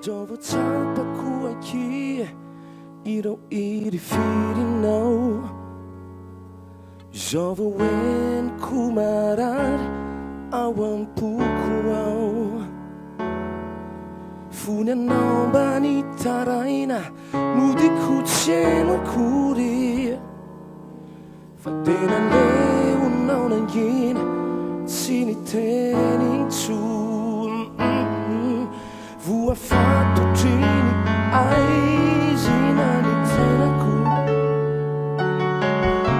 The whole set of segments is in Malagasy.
Dove tapa ku aqui I don't eat if you know Jove wen kumarar awan pukuau Funa não bani taraina Mudi kucheno kuri Fatena leu não nangin Sini tening chun Vua fatto trini ai zinani tenaku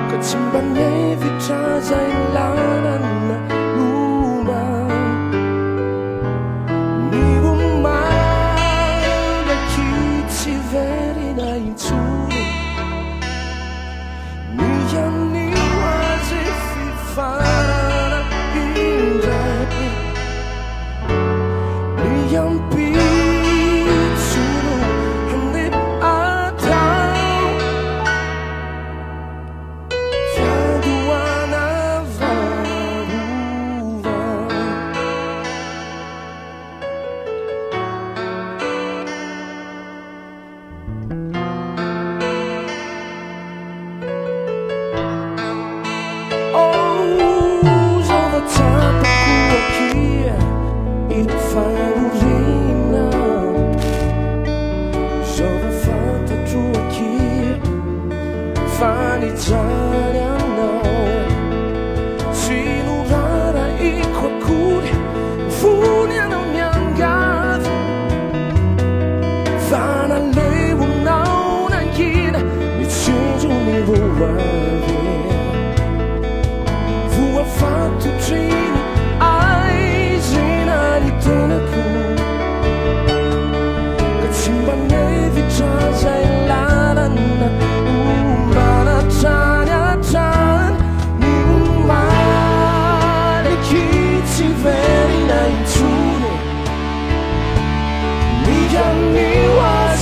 Kachimbane vichaza ilanana luma Ni umana kichi verina inchuni Ni yani wazi fifana indrapi Ni yampi Fani già no Sinu rara I qualcuno Funi a non mi angato Fana levo una ghina Mi cinge mi vuole Fu a fatto gini Ai gina di tenaku Che cimbane vi già sei la nanna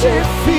If